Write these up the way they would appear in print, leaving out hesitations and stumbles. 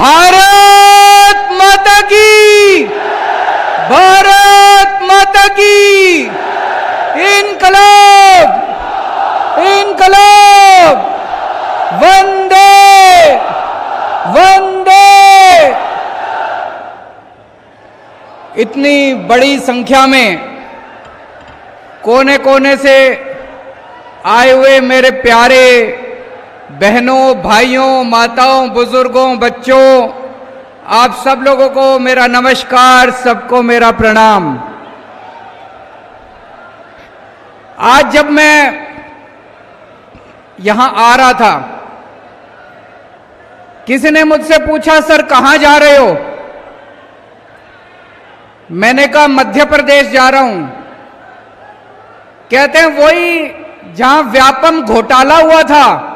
भारत माता की, भारत माता की, इनकलाब, इनकलाब, वंदे वंदे। इतनी बड़ी संख्या में कोने कोने से आए हुए मेरे प्यारे बहनों, भाइयों, माताओं, बुजुर्गों, बच्चों, आप सब लोगों को मेरा नमस्कार, सबको मेरा प्रणाम। आज जब मैं यहां आ रहा था, किसी ने मुझसे पूछा, सर कहां जा रहे हो? मैंने कहा मध्य प्रदेश जा रहा हूं। कहते हैं वही जहां व्यापम घोटाला हुआ था।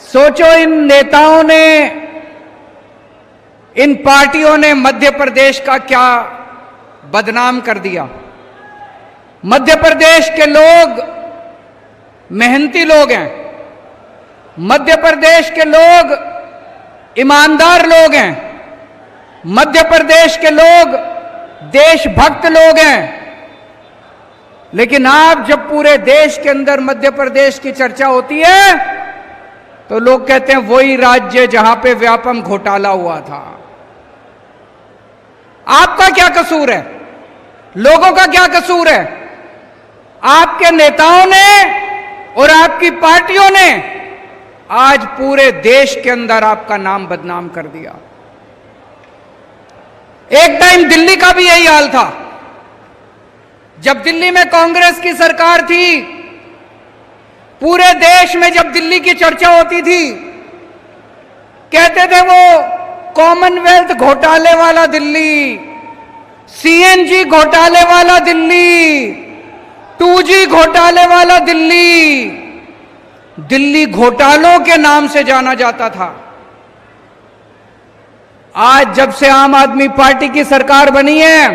सोचो, इन नेताओं ने, इन पार्टियों ने मध्य प्रदेश का क्या बदनाम कर दिया। मध्य प्रदेश के लोग मेहनती लोग हैं, मध्य प्रदेश के लोग ईमानदार लोग हैं, मध्य प्रदेश के लोग देशभक्त लोग हैं। लेकिन आप जब पूरे देश के अंदर मध्य प्रदेश की चर्चा होती है तो लोग कहते हैं वही राज्य जहां पे व्यापम घोटाला हुआ था। आपका क्या कसूर है? लोगों का क्या कसूर है? आपके नेताओं ने और आपकी पार्टियों ने आज पूरे देश के अंदर आपका नाम बदनाम कर दिया। एक टाइम दिल्ली का भी यही हाल था। जब दिल्ली में कांग्रेस की सरकार थी, पूरे देश में जब दिल्ली की चर्चा होती थी, कहते थे वो कॉमनवेल्थ घोटाले वाला दिल्ली, सीएनजी घोटाले वाला दिल्ली, 2G घोटाले वाला दिल्ली। दिल्ली घोटालों के नाम से जाना जाता था। आज जब से आम आदमी पार्टी की सरकार बनी है,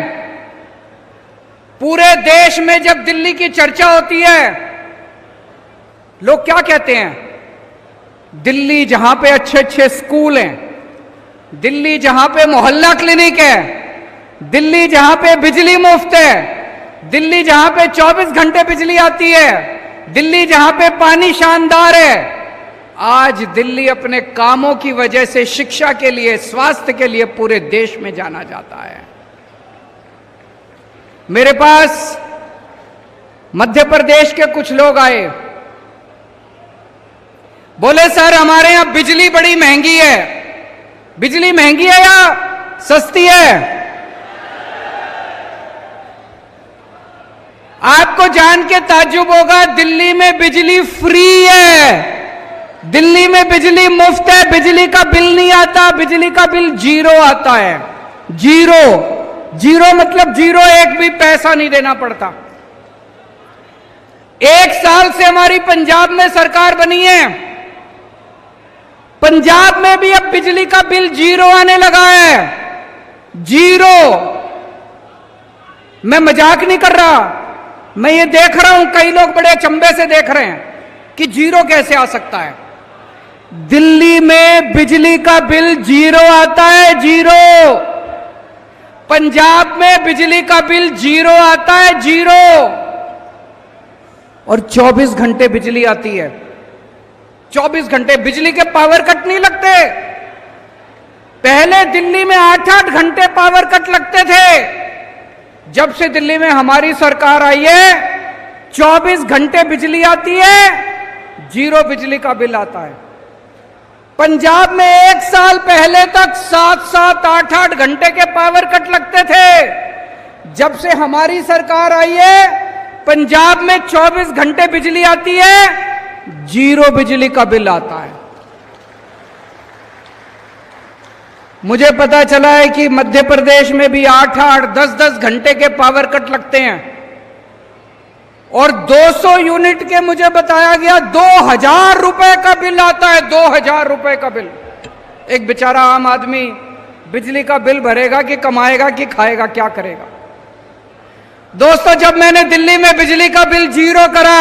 पूरे देश में जब दिल्ली की चर्चा होती है, लोग क्या कहते हैं? दिल्ली जहां पे अच्छे अच्छे स्कूल हैं, दिल्ली जहां पे मोहल्ला क्लिनिक है, दिल्ली जहां पे बिजली मुफ्त है, दिल्ली जहां पे 24 घंटे बिजली आती है, दिल्ली जहां पे पानी शानदार है, आज दिल्ली अपने कामों की वजह से शिक्षा के लिए, स्वास्थ्य के लिए पूरे देश में जाना जाता है। मेरे पास मध्य प्रदेश के कुछ लोग आए, बोले सर हमारे यहां बिजली बड़ी महंगी है। बिजली महंगी है या सस्ती है? आपको जान के ताज्जुब होगा, दिल्ली में बिजली फ्री है, दिल्ली में बिजली मुफ्त है, बिजली का बिल नहीं आता, बिजली का बिल 0 आता है। 0 0 मतलब 0, एक भी पैसा नहीं देना पड़ता। 1 साल से हमारी पंजाब में सरकार बनी है, पंजाब में भी अब बिजली का बिल 0 आने लगा है। 0। मैं मजाक नहीं कर रहा, मैं ये देख रहा हूं, कई लोग बड़े अचंभे से देख रहे हैं कि 0 कैसे आ सकता है। दिल्ली में बिजली का बिल 0 आता है, 0। पंजाब में बिजली का बिल 0 आता है, 0। और 24 घंटे बिजली आती है। 24 घंटे बिजली के पावर कट नहीं लगते। पहले दिल्ली में 8-8 घंटे पावर कट लगते थे। जब से दिल्ली में हमारी सरकार आई है, 24 घंटे बिजली आती है, 0 बिजली का बिल आता है। पंजाब में 1 साल पहले तक 7-7, 8-8 घंटे के पावर कट लगते थे। जब से हमारी सरकार आई है, पंजाब में 24 घंटे बिजली आती है, 0 बिजली का बिल आता है। मुझे पता चला है कि मध्य प्रदेश में भी 8-8, 10-10 घंटे के पावर कट लगते हैं और 200 यूनिट के मुझे बताया गया 2000 रुपए का बिल आता है। 2000 रुपए का बिल। एक बेचारा आम आदमी बिजली का बिल भरेगा कि कमाएगा कि खाएगा, क्या करेगा? दोस्तों, जब मैंने दिल्ली में बिजली का बिल 0 करा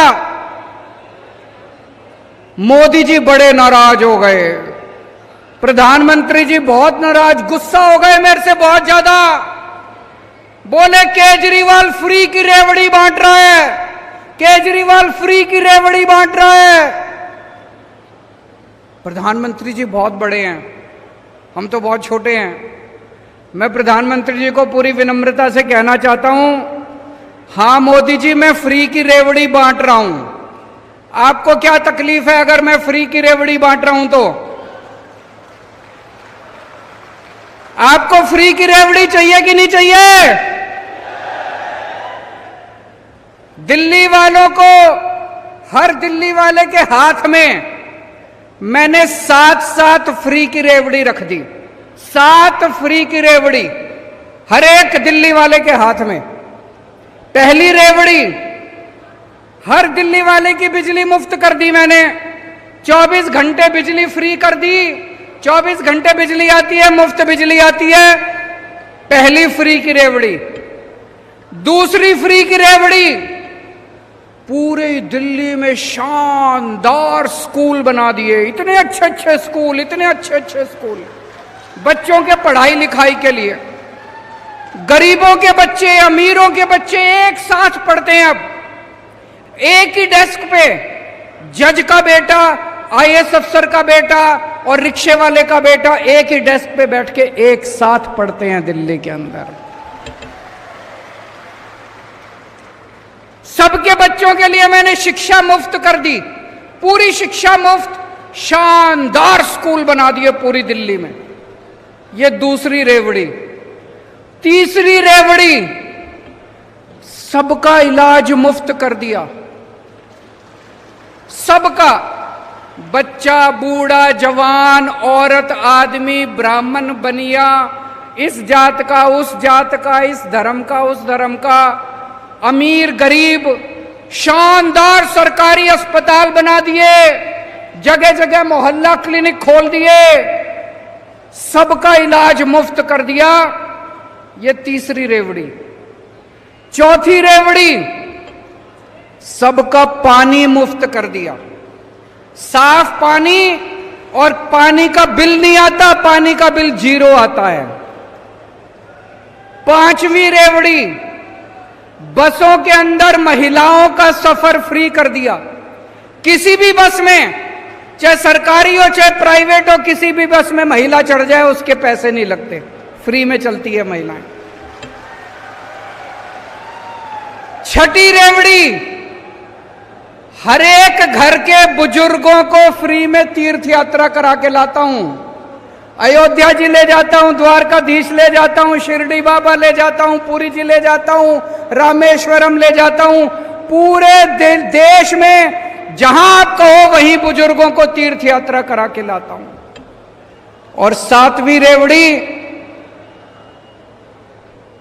मोदी जी बड़े नाराज हो गए, प्रधानमंत्री जी बहुत नाराज, गुस्सा हो गए मेरे से बहुत ज्यादा। बोले केजरीवाल फ्री की रेवड़ी बांट रहा है, केजरीवाल फ्री की रेवड़ी बांट रहा है। प्रधानमंत्री जी बहुत बड़े हैं, हम तो बहुत छोटे हैं। मैं प्रधानमंत्री जी को पूरी विनम्रता से कहना चाहता हूं, हां मोदी जी मैं फ्री की रेवड़ी बांट रहा हूं, आपको क्या तकलीफ है अगर मैं फ्री की रेवड़ी बांट रहा हूं तो? आपको फ्री की रेवड़ी चाहिए कि नहीं चाहिए? दिल्ली वालों को, हर दिल्ली वाले के हाथ में मैंने 7 फ्री की रेवड़ी रख दी, 7 फ्री की रेवड़ी हर एक दिल्ली वाले के हाथ में। पहली रेवड़ी, हर दिल्ली वाले की बिजली मुफ्त कर दी मैंने, 24 घंटे बिजली फ्री कर दी, 24 घंटे बिजली आती है, मुफ्त बिजली आती है, पहली फ्री की रेवड़ी। दूसरी फ्री की रेवड़ी, पूरे दिल्ली में शानदार स्कूल बना दिए, इतने अच्छे अच्छे स्कूल, इतने अच्छे अच्छे स्कूल बच्चों के पढ़ाई लिखाई के लिए। गरीबों के बच्चे, अमीरों के बच्चे एक साथ पढ़ते हैं अब, एक ही डेस्क पे जज का बेटा, आईएएस अफसर का बेटा और रिक्शे वाले का बेटा एक ही डेस्क पे बैठ के एक साथ पढ़ते हैं दिल्ली के अंदर। सबके बच्चों के लिए मैंने शिक्षा मुफ्त कर दी, पूरी शिक्षा मुफ्त, शानदार स्कूल बना दिए पूरी दिल्ली में। ये दूसरी रेवड़ी। तीसरी रेवड़ी, सबका इलाज मुफ्त कर दिया, सबका, बच्चा, बूढ़ा, जवान, औरत, आदमी, ब्राह्मण, बनिया, इस जात का, उस जात का, इस धर्म का, उस धर्म का, अमीर, गरीब, शानदार सरकारी अस्पताल बना दिए, जगह जगह मोहल्ला क्लिनिक खोल दिए, सबका इलाज मुफ्त कर दिया। ये तीसरी रेवड़ी। चौथी रेवड़ी, सबका पानी मुफ्त कर दिया, साफ पानी, और पानी का बिल नहीं आता, पानी का बिल 0 आता है। पांचवी रेवड़ी, बसों के अंदर महिलाओं का सफर फ्री कर दिया। किसी भी बस में, चाहे सरकारी हो चाहे प्राइवेट हो, किसी भी बस में महिला चढ़ जाए उसके पैसे नहीं लगते, फ्री में चलती है महिलाएं। छठी रेवड़ी, हर एक घर के बुजुर्गों को फ्री में तीर्थ यात्रा करा के लाता हूं। अयोध्या जी ले जाता हूं, द्वारकाधीश ले जाता हूं, शिरडी बाबा ले जाता हूं, पुरी जी ले जाता हूं, रामेश्वरम ले जाता हूं। पूरे देश में जहां आप कहो वहीं बुजुर्गों को तीर्थ यात्रा करा के लाता हूं। और 7वीं रेवड़ी,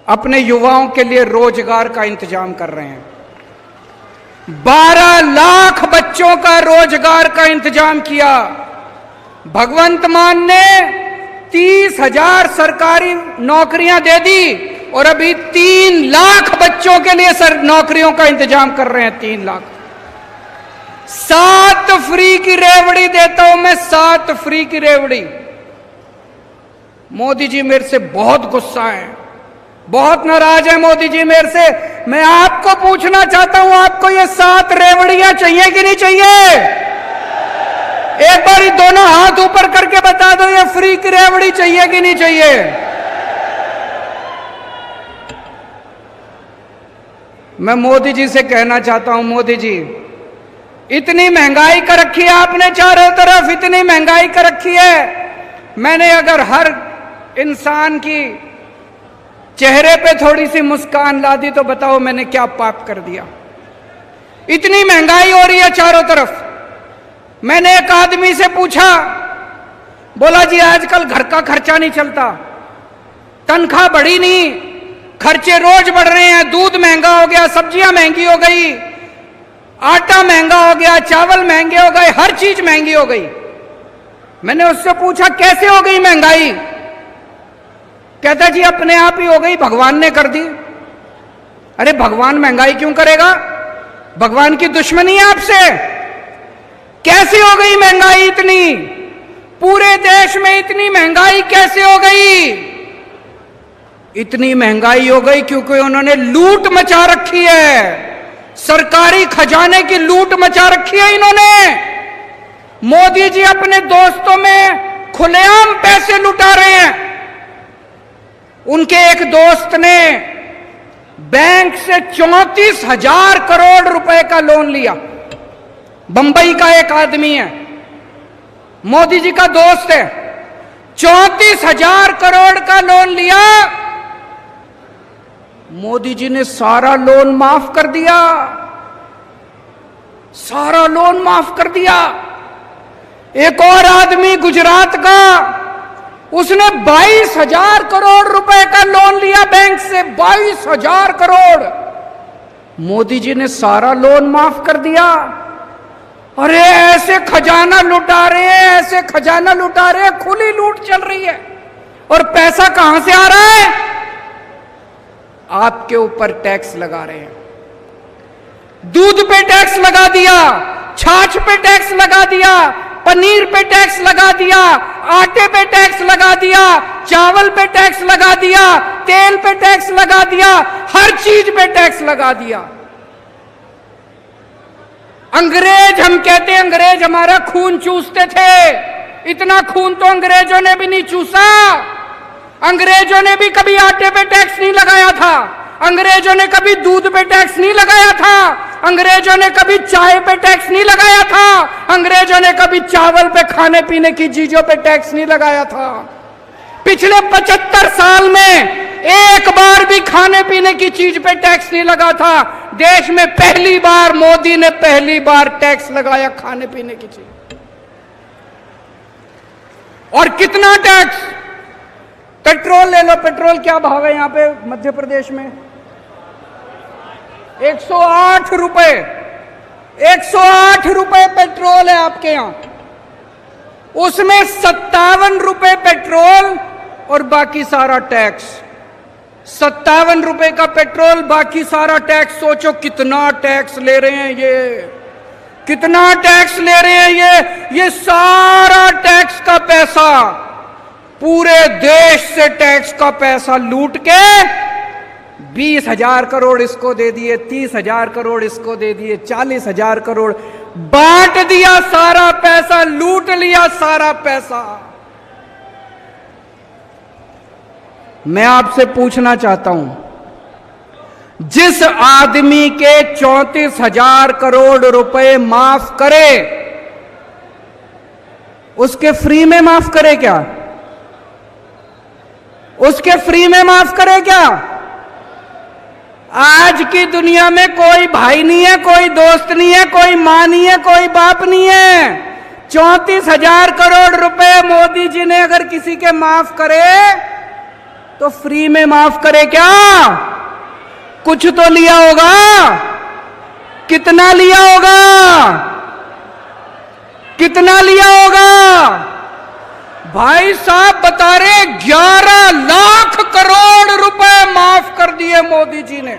अपने युवाओं के लिए रोजगार का इंतजाम कर रहे हैं। 12 लाख बच्चों का रोजगार का इंतजाम किया। भगवंत मान ने 30,000 सरकारी नौकरियां दे दी और अभी 3 लाख बच्चों के लिए नौकरियों का इंतजाम कर रहे हैं, 3 लाख। 7 फ्री की रेवड़ी देता हूं मैं, 7 फ्री की रेवड़ी। मोदी जी मेरे से बहुत गुस्सा है, बहुत नाराज है मोदी जी मेरे से। मैं आपको पूछना चाहता हूं, आपको ये 7 रेवड़ियां चाहिए कि नहीं चाहिए? एक बार दोनों हाथ ऊपर करके बता दो, ये फ्री की रेवड़ी चाहिए कि नहीं चाहिए? मैं मोदी जी से कहना चाहता हूं, मोदी जी इतनी महंगाई कर रखी है आपने, चारों तरफ इतनी महंगाई कर रखी है। मैंने अगर हर इंसान की चेहरे पे थोड़ी सी मुस्कान ला दी तो बताओ मैंने क्या पाप कर दिया? इतनी महंगाई हो रही है चारों तरफ। मैंने एक आदमी से पूछा, बोला जी आजकल घर का खर्चा नहीं चलता, तनख्वाह बढ़ी नहीं, खर्चे रोज बढ़ रहे हैं, दूध महंगा हो गया, सब्जियां महंगी हो गई, आटा महंगा हो गया, चावल महंगे हो गए, हर चीज महंगी हो गई। मैंने उससे पूछा कैसे हो गई महंगाई? कहता जी अपने आप ही हो गई, भगवान ने कर दी। अरे भगवान महंगाई क्यों करेगा? भगवान की दुश्मनी है आपसे। कैसे हो गई महंगाई इतनी? पूरे देश में इतनी महंगाई कैसे हो गई? इतनी महंगाई हो गई क्योंकि उन्होंने लूट मचा रखी है, सरकारी खजाने की लूट मचा रखी है इन्होंने। मोदी जी अपने दोस्तों में खुलेआम पैसे लुटा रहे हैं। उनके एक दोस्त ने बैंक से 34,000 करोड़ रुपए का लोन लिया। बंबई का एक आदमी है, मोदी जी का दोस्त है, 34,000 करोड़ का लोन लिया। मोदी जी ने सारा लोन माफ कर दिया, सारा लोन माफ कर दिया। एक और आदमी गुजरात का, उसने 22,000 करोड़ रुपए का लोन लिया बैंक से, 22,000 करोड़। मोदी जी ने सारा लोन माफ कर दिया। अरे ऐसे खजाना लुटा रहे हैं, ऐसे खजाना लुटा रहे हैं, खुली लूट चल रही है। और पैसा कहां से आ रहा है? आपके ऊपर टैक्स लगा रहे हैं। दूध पे टैक्स लगा दिया, छाछ पे टैक्स लगा दिया, पनीर पे टैक्स लगा दिया, आटे पे टैक्स लगा दिया, चावल पे टैक्स लगा दिया, तेल पे टैक्स लगा दिया, हर चीज पे टैक्स लगा दिया। अंग्रेज, हम कहते हैं अंग्रेज हमारा खून चूसते थे, इतना खून तो अंग्रेजों ने भी नहीं चूसा। अंग्रेजों ने भी कभी आटे पे टैक्स नहीं लगाया था, अंग्रेजों ने कभी दूध पे टैक्स नहीं लगाया था, अंग्रेजों ने कभी चाय पे टैक्स नहीं लगाया था, अंग्रेजों ने कभी चावल पे, खाने पीने की चीजों पे टैक्स नहीं लगाया था। पिछले 75 साल में एक बार भी खाने पीने की चीज पे टैक्स नहीं लगा था। देश में पहली बार मोदी ने पहली बार टैक्स लगाया खाने पीने की चीज। और कितना टैक्स? पेट्रोल ले लो, पेट्रोल क्या भाव है यहां पे मध्य प्रदेश में? 108 रुपए, 108 रुपए पेट्रोल है आपके यहां। उसमें 57 रुपए पेट्रोल और बाकी सारा टैक्स। 57 रुपए का पेट्रोल, बाकी सारा टैक्स। सोचो कितना टैक्स ले रहे हैं ये, कितना टैक्स ले रहे हैं ये सारा टैक्स का पैसा, पूरे देश से टैक्स का पैसा लूट के 20,000 करोड़ इसको दे दिए, 30,000 करोड़ इसको दे दिए, 40,000 करोड़ बांट दिया, सारा पैसा लूट लिया, सारा पैसा। मैं आपसे पूछना चाहता हूं, जिस आदमी के 34,000 करोड़ रुपए माफ करे, उसके फ्री में माफ करे क्या? उसके फ्री में माफ करे क्या? आज की दुनिया में कोई भाई नहीं है, कोई दोस्त नहीं है, कोई मां नहीं है, कोई बाप नहीं है। 34,000 करोड़ रुपए मोदी जी ने अगर किसी के माफ करे तो फ्री में माफ करे क्या? कुछ तो लिया होगा। कितना लिया होगा? कितना लिया होगा? भाई साहब बता रहे 11 लाख करोड़ रुपए माफ कर दिए मोदी जी ने।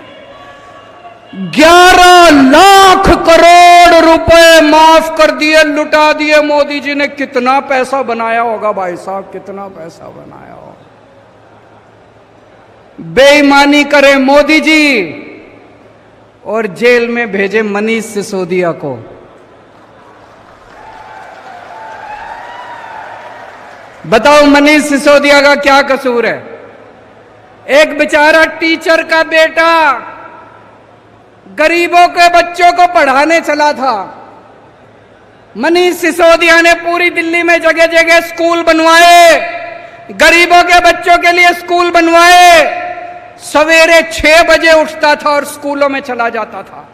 11 लाख करोड़ रुपए माफ कर दिए, लुटा दिए मोदी जी ने। कितना पैसा बनाया होगा भाई साहब, कितना पैसा बनाया होगा। बेईमानी करे मोदी जी और जेल में भेजे मनीष सिसोदिया को। बताओ मनीष सिसोदिया का क्या कसूर है? एक बेचारा टीचर का बेटा गरीबों के बच्चों को पढ़ाने चला था। मनीष सिसोदिया ने पूरी दिल्ली में जगह जगह स्कूल बनवाए, गरीबों के बच्चों के लिए स्कूल बनवाए। सवेरे 6 बजे उठता था और स्कूलों में चला जाता था।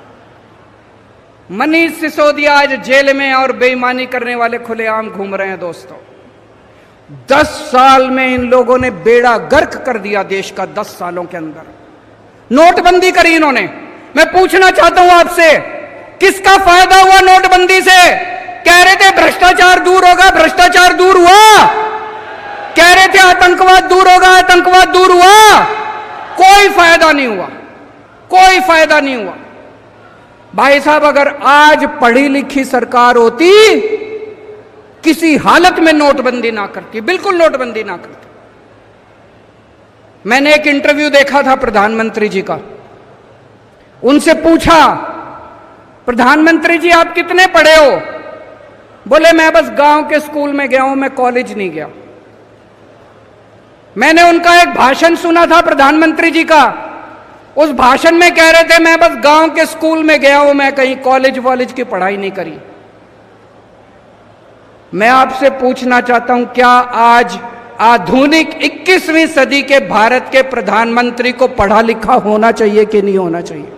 मनीष सिसोदिया आज जेल में और बेईमानी करने वाले खुलेआम घूम रहे हैं। दोस्तों 10 साल में इन लोगों ने बेड़ा गर्क कर दिया देश का। 10 सालों के अंदर नोटबंदी करी इन्होंने। मैं पूछना चाहता हूं आपसे, किसका फायदा हुआ नोटबंदी से? कह रहे थे भ्रष्टाचार दूर होगा, भ्रष्टाचार दूर हुआ। कह रहे थे आतंकवाद दूर होगा, आतंकवाद दूर हुआ। कोई फायदा नहीं हुआ, कोई फायदा नहीं हुआ। भाई साहब, अगर आज पढ़ी लिखी सरकार होती, किसी हालत में नोटबंदी ना करती, बिल्कुल नोटबंदी ना करती। मैंने एक इंटरव्यू देखा था प्रधानमंत्री जी का। उनसे पूछा, प्रधानमंत्री जी आप कितने पढ़े हो? बोले मैं बस गांव के स्कूल में गया हूं, मैं कॉलेज नहीं गया। मैंने उनका एक भाषण सुना था प्रधानमंत्री जी का। उस भाषण में कह रहे थे मैं बस गांव के स्कूल में गया हूं, मैं कहीं कॉलेज वॉलेज की पढ़ाई नहीं करी। मैं आपसे पूछना चाहता हूं, क्या आज आधुनिक 21वीं सदी के भारत के प्रधानमंत्री को पढ़ा लिखा होना चाहिए कि नहीं होना चाहिए?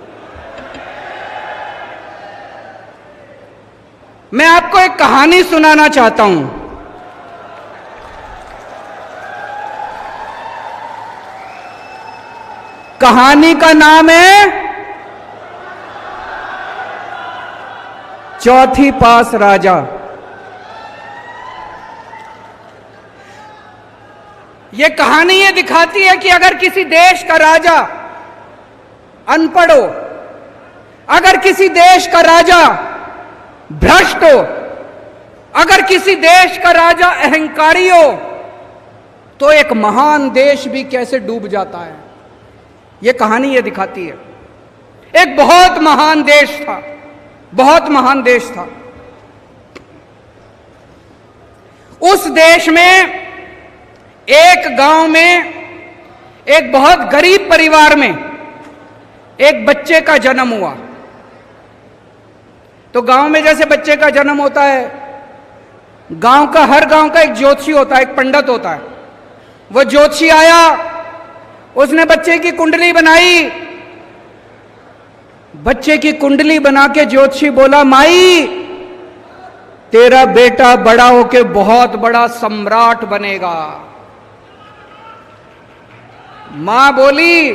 मैं आपको एक कहानी सुनाना चाहता हूं। कहानी का नाम है चौथी पास राजा। यह कहानी ये दिखाती है कि अगर किसी देश का राजा अनपढ़ हो, अगर किसी देश का राजा भ्रष्ट हो, अगर किसी देश का राजा अहंकारी हो, तो एक महान देश भी कैसे डूब जाता है। यह कहानी ये दिखाती है। एक बहुत महान देश था, बहुत महान देश था। उस देश में एक गांव में एक बहुत गरीब परिवार में एक बच्चे का जन्म हुआ। तो गांव में जैसे बच्चे का जन्म होता है, हर गांव का एक ज्योतिषी होता है, एक पंडित होता है। वो ज्योतिषी आया, उसने बच्चे की कुंडली बनाई। बच्चे की कुंडली बना के ज्योतिषी बोला, माई तेरा बेटा बड़ा होके बहुत बड़ा सम्राट बनेगा। मां बोली,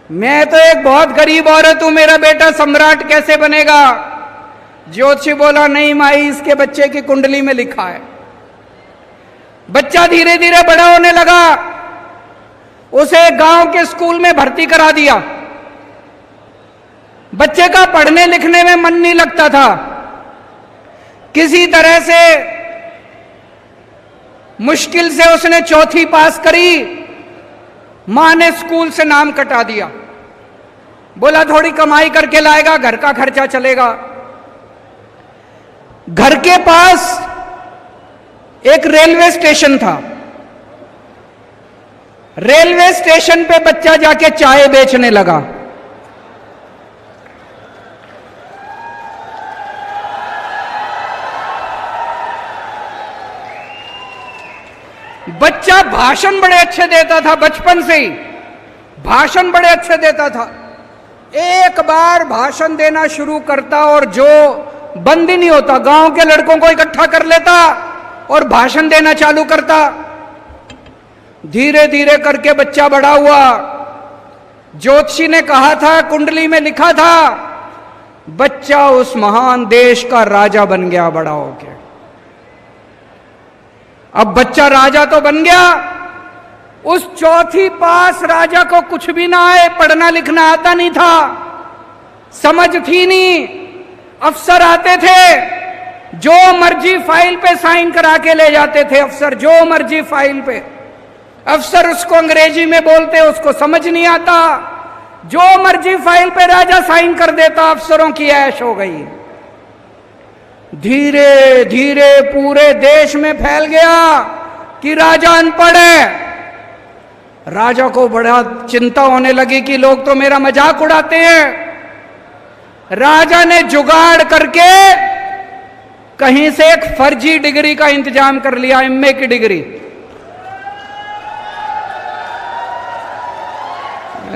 मैं तो एक बहुत गरीब औरत हूं, मेरा बेटा सम्राट कैसे बनेगा? ज्योतिषी बोला, नहीं माई, इसके बच्चे की कुंडली में लिखा है। बच्चा धीरे धीरे बड़ा होने लगा। उसे गांव के स्कूल में भर्ती करा दिया। बच्चे का पढ़ने लिखने में मन नहीं लगता था। किसी तरह से मुश्किल से उसने चौथी पास करी। मां ने स्कूल से नाम कटा दिया। बोला थोड़ी कमाई करके लाएगा, घर का खर्चा चलेगा। घर के पास एक रेलवे स्टेशन था। रेलवे स्टेशन पे बच्चा जाके चाय बेचने लगा। बच्चा भाषण बड़े अच्छे देता था, बचपन से ही भाषण बड़े अच्छे देता था। एक बार भाषण देना शुरू करता और जो बंद ही नहीं होता, गांव के लड़कों को इकट्ठा कर लेता और भाषण देना चालू करता। धीरे धीरे करके बच्चा बड़ा हुआ। ज्योतिषी ने कहा था, कुंडली में लिखा था, बच्चा उस महान देश का राजा बन गया बड़ा होके। अब बच्चा राजा तो बन गया, उस चौथी पास राजा को कुछ भी ना आए, पढ़ना लिखना आता नहीं था, समझ थी नहीं। अफसर आते थे, जो मर्जी फाइल पे साइन करा के ले जाते थे अफसर, जो मर्जी फाइल पे। अफसर उसको अंग्रेजी में बोलते, उसको समझ नहीं आता। जो मर्जी फाइल पे राजा साइन कर देता, अफसरों की ऐश हो गई। धीरे धीरे पूरे देश में फैल गया कि राजा अनपढ़ है। राजा को बड़ा चिंता होने लगी कि लोग तो मेरा मजाक उड़ाते हैं। राजा ने जुगाड़ करके कहीं से एक फर्जी डिग्री का इंतजाम कर लिया, एमए की डिग्री।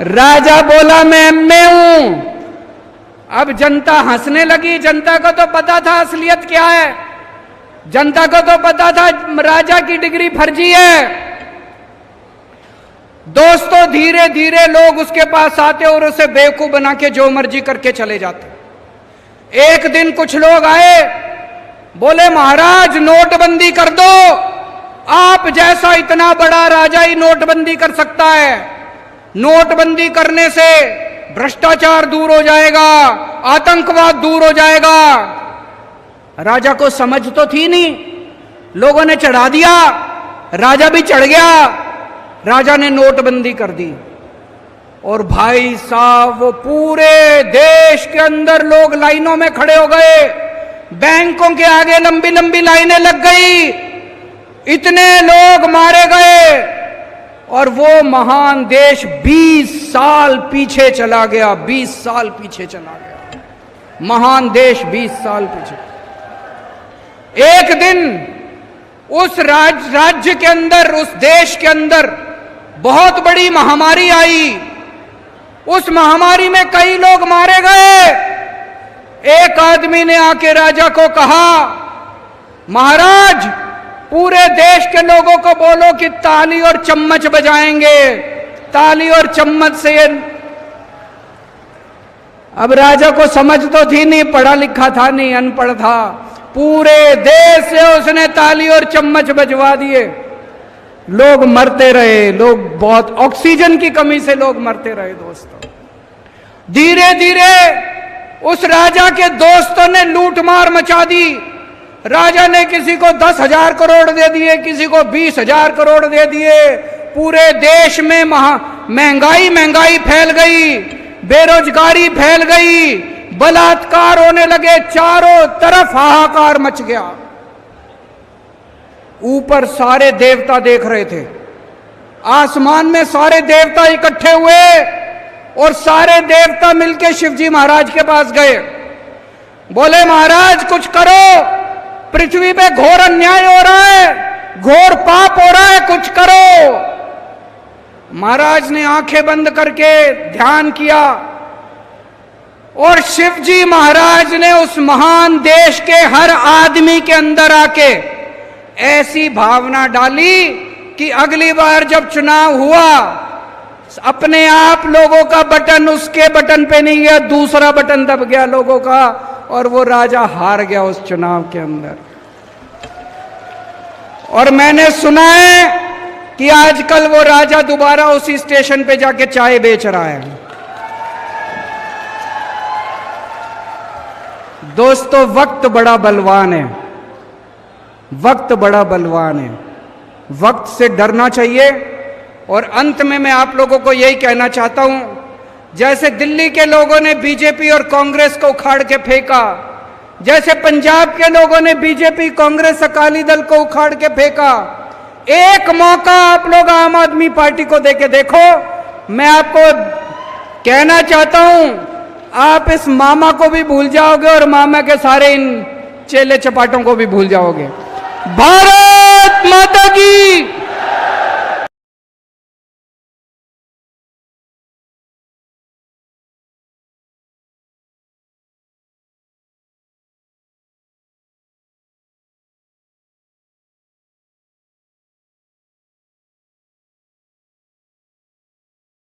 राजा बोला मैं एमए हूं। अब जनता हंसने लगी। जनता को तो पता था असलियत क्या है, जनता को तो पता था राजा की डिग्री फर्जी है। दोस्तों, धीरे धीरे लोग उसके पास आते और उसे बेवकूफ बना के जो मर्जी करके चले जाते। एक दिन कुछ लोग आए, बोले महाराज नोटबंदी कर दो, आप जैसा इतना बड़ा राजा ही नोटबंदी कर सकता है। नोटबंदी करने से भ्रष्टाचार दूर हो जाएगा, आतंकवाद दूर हो जाएगा। राजा को समझ तो थी नहीं, लोगों ने चढ़ा दिया, राजा भी चढ़ गया, राजा ने नोटबंदी कर दी। और भाई साहब वो पूरे देश के अंदर लोग लाइनों में खड़े हो गए, बैंकों के आगे लंबी लंबी लाइनें लग गई, इतने लोग मारे गए और वो महान देश 20 साल पीछे चला गया, 20 साल पीछे चला गया, महान देश 20 साल पीछे। एक दिन उस राज्य के अंदर, उस देश के अंदर बहुत बड़ी महामारी आई, उस महामारी में कई लोग मारे गए। एक आदमी ने आके राजा को कहा, महाराज पूरे देश के लोगों को बोलो कि ताली और चम्मच बजाएंगे, ताली और चम्मच से। अब राजा को समझ तो थी नहीं, पढ़ा लिखा था नहीं, अनपढ़ था। पूरे देश से उसने ताली और चम्मच बजवा दिए, लोग मरते रहे, लोग बहुत ऑक्सीजन की कमी से लोग मरते रहे। दोस्तों धीरे धीरे उस राजा के दोस्तों ने लूटमार मचा दी। राजा ने किसी को 10,000 करोड़ दे दिए, किसी को 20,000 करोड़ दे दिए। पूरे देश में महंगाई फैल गई, बेरोजगारी फैल गई, बलात्कार होने लगे, चारों तरफ हाहाकार मच गया। ऊपर सारे देवता देख रहे थे, आसमान में सारे देवता इकट्ठे हुए और सारे देवता मिलके शिवजी महाराज के पास गए। बोले महाराज कुछ करो, पृथ्वी पे घोर अन्याय हो रहा है, घोर पाप हो रहा है, कुछ करो। महाराज ने आंखें बंद करके ध्यान किया और शिवजी महाराज ने उस महान देश के हर आदमी के अंदर आके ऐसी भावना डाली कि अगली बार जब चुनाव हुआ, अपने आप लोगों का बटन उसके बटन पे नहीं गया, दूसरा बटन दब गया लोगों का, और वो राजा हार गया उस चुनाव के अंदर। और मैंने सुना है कि आजकल वो राजा दोबारा उसी स्टेशन पे जाके चाय बेच रहा है। दोस्तों वक्त बड़ा बलवान है, वक्त बड़ा बलवान है, वक्त से डरना चाहिए। और अंत में मैं आप लोगों को यही कहना चाहता हूं, जैसे दिल्ली के लोगों ने बीजेपी और कांग्रेस को उखाड़ के फेंका, जैसे पंजाब के लोगों ने बीजेपी, कांग्रेस, अकाली दल को उखाड़ के फेंका, एक मौका आप लोग आम आदमी पार्टी को देके देखो। मैं आपको कहना चाहता हूं, आप इस मामा को भी भूल जाओगे और मामा के सारे इन चेले चपाटों को भी भूल जाओगे। भारत माता की